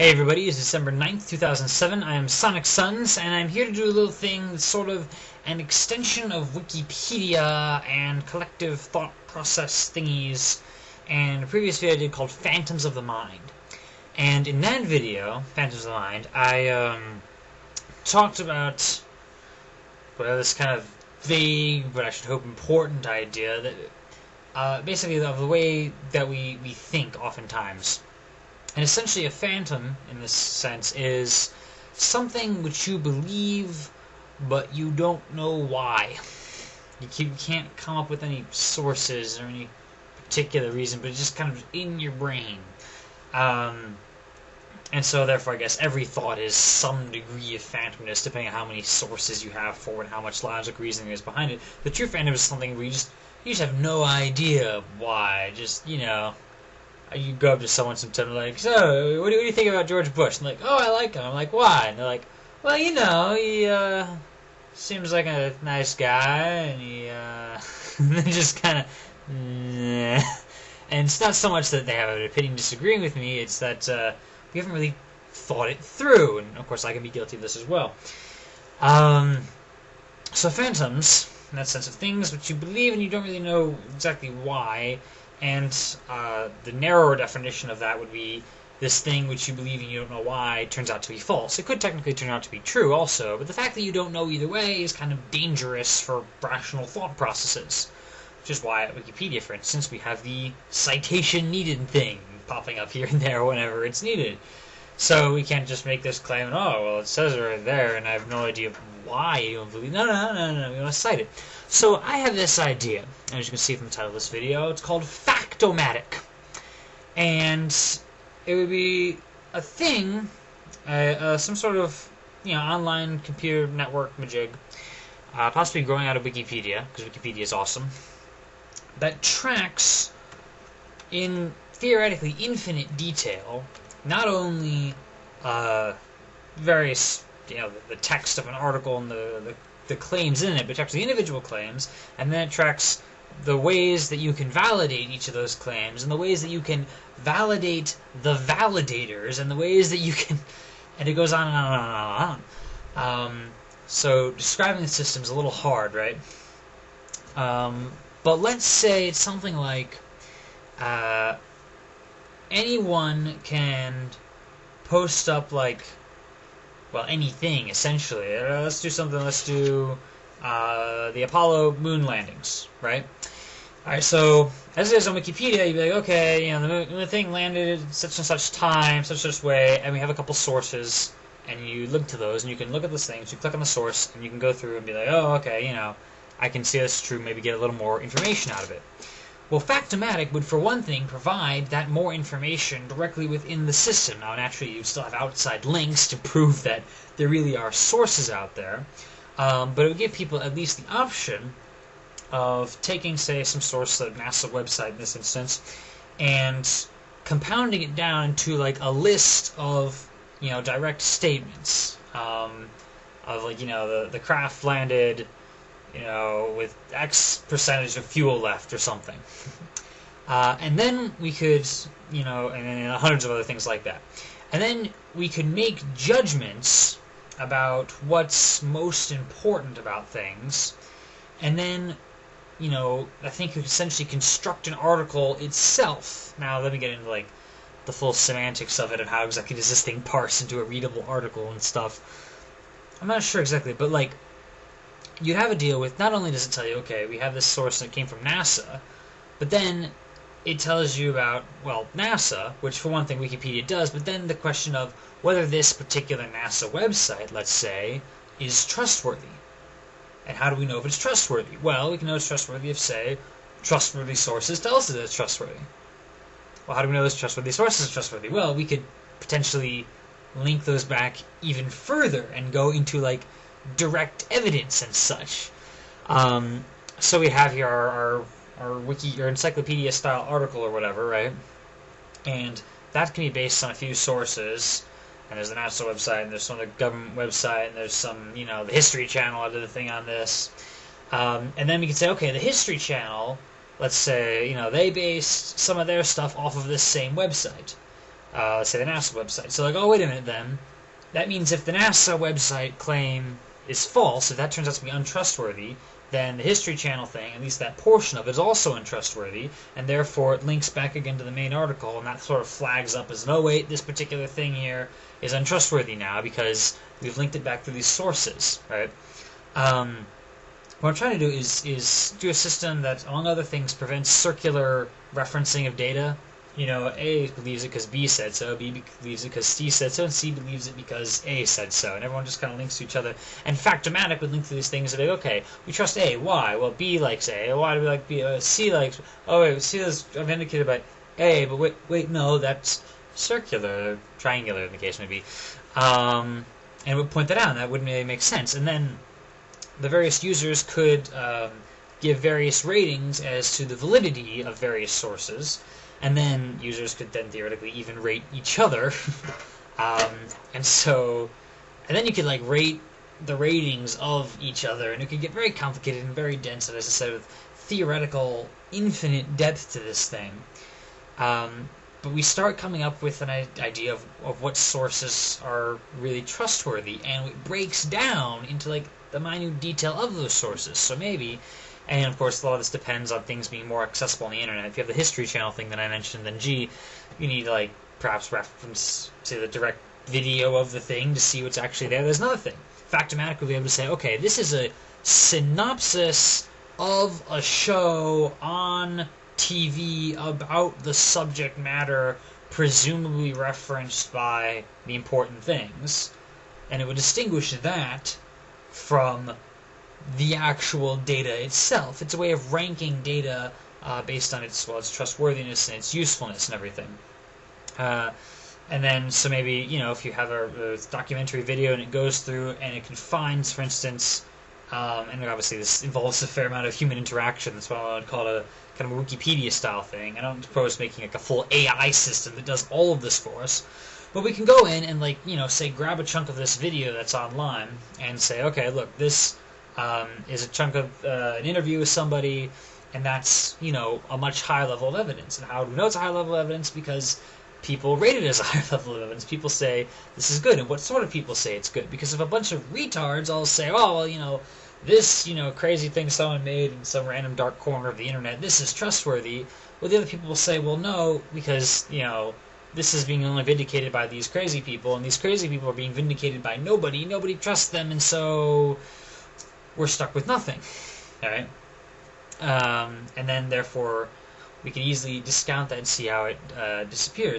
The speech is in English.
Hey everybody, it's December 9th, 2007. I am Sonic Suns, and I'm here to do a little thing that's sort of an extension of Wikipedia and collective thought process thingies, and a previous video I did called Phantoms of the Mind. And in that video, Phantoms of the Mind, I talked about, well, this kind of vague, but I should hope important idea that basically of the way that we think oftentimes. And essentially a phantom, in this sense, is something which you believe, but you don't know why. You can't come up with any sources or any particular reason, but it's just kind of in your brain. And so therefore I guess every thought is some degree of phantomness, depending on how many sources you have for it and how much logic reasoning is behind it. The true phantom is something where you just have no idea why. Just, you go up to someone sometime like, so, what do you think about George Bush? And like, oh, I like him. I'm like, why? And they're like, well, he seems like a nice guy, and they just kind of, nah. And it's not so much that they have an opinion disagreeing with me, it's that we haven't really thought it through, and of course I can be guilty of this as well. So phantoms, in that sense of things which you believe and you don't really know exactly why. And the narrower definition of that would be this thing which you believe and you don't know why turns out to be false. It could technically turn out to be true also, but the fact that you don't know either way is kind of dangerous for rational thought processes. Which is why at Wikipedia, for instance, we have the citation needed thing popping up here and there whenever it's needed. So we can't just make this claim, and, oh, well, it says it right there, and I have no idea why you don't believe. No, we want to cite it. So I have this idea, as you can see from the title of this video. It's called Factomatic. And it would be a thing, some sort of, online computer network majig, possibly growing out of Wikipedia, because Wikipedia is awesome, that tracks in theoretically infinite detail not only various, the text of an article and the claims in it, but it tracks the individual claims, and then it tracks the ways that you can validate each of those claims, and the ways that you can validate the validators, and the ways that you can, and it goes on and on and on and on. So describing the system is a little hard, right? But let's say it's something like anyone can post up, like, well, anything, essentially. Let's do something, let's do the Apollo moon landings, right? Alright, so, as it is on Wikipedia, you'd be like, okay, the thing landed at such and such time, such and such way, and we have a couple sources, and you link to those, and you can look at those things, you click on the source, and you can go through and be like, oh, okay, I can see that's true, maybe get a little more information out of it. Well, Factomatic would, for one thing, provide that more information directly within the system. Now, naturally, you'd still have outside links to prove that there really are sources out there, but it would give people at least the option of taking, say, some source, the NASA website in this instance, and compounding it down into, like, a list of, direct statements of, like, the craft landed, with X percentage of fuel left or something. And then we could, and hundreds of other things like that. And then we could make judgments about what's most important about things. And then, I think you could essentially construct an article itself. Now, let me get into, like, the full semantics of it and how exactly does this thing parse into a readable article and stuff. I'm not sure exactly, but, like, you'd have a deal with, not only does it tell you, okay, we have this source that came from NASA, but then it tells you about, well, NASA, which for one thing Wikipedia does, but then the question of whether this particular NASA website, let's say, is trustworthy. And how do we know if it's trustworthy? Well, we can know it's trustworthy if, say, trustworthy sources tell us that it's trustworthy. Well, how do we know those trustworthy sources are trustworthy? Well, we could potentially link those back even further and go into, like, direct evidence and such. So we have here our wiki or encyclopedia style article or whatever, right? And that can be based on a few sources. And there's the NASA website, and there's some of the government website, and there's some, the History Channel. I did a thing on this. And then we can say, okay, the History Channel, let's say, they based some of their stuff off of this same website. let's say the NASA website. So like, oh wait a minute then, that means if the NASA website claim is false, if that turns out to be untrustworthy, then the History Channel thing, at least that portion of it, is also untrustworthy, and therefore it links back again to the main article, and that sort of flags up as, oh wait, this particular thing here is untrustworthy now because we've linked it back to these sources, right? What I'm trying to do is do a system that, among other things, prevents circular referencing of data. You know, A believes it because B said so, B believes it because C said so, and C believes it because A said so, and everyone just kind of links to each other. And Factomatic would link to these things and be, okay, we trust A, why? Well, B likes A, why do we like B? C likes, oh wait, C is authenticated by A, but wait, no, that's circular, triangular in the case may be. And it would point that out, and that wouldn't really make sense. And then the various users could give various ratings as to the validity of various sources, and then users could then theoretically even rate each other. And then you could like rate the ratings of each other, and it could get very complicated and very dense, and as I said, with theoretical infinite depth to this thing. But we start coming up with an idea of what sources are really trustworthy, and it breaks down into like the minute detail of those sources. So maybe, and of course a lot of this depends on things being more accessible on the internet. If you have the History Channel thing that I mentioned, then gee, you need to like perhaps reference to the direct video of the thing to see what's actually there. There's another thing. Factomatic will be able to say, okay, this is a synopsis of a show on TV about the subject matter presumably referenced by the important things, and it would distinguish that from the actual data itself. It's a way of ranking data based on its trustworthiness and its usefulness and everything. And then, so maybe, if you have a documentary video and it goes through and it can find, for instance, and obviously this involves a fair amount of human interaction. That's what I would call a kind of a Wikipedia-style thing. I don't propose making like a full AI system that does all of this for us. But we can go in and say grab a chunk of this video that's online and say, okay, look, this is a chunk of an interview with somebody, and that's, a much higher level of evidence. And how do we know it's a high level of evidence? Because people rate it as a high level of evidence. People say this is good. And what sort of people say it's good? Because if a bunch of retards all say, oh, well, this, crazy thing someone made in some random dark corner of the internet, this is trustworthy. Well, the other people will say, well, no, because, this is being only vindicated by these crazy people, and these crazy people are being vindicated by nobody. Nobody trusts them, and so we're stuck with nothing. All right? And then, therefore, we can easily discount that and see how it disappears.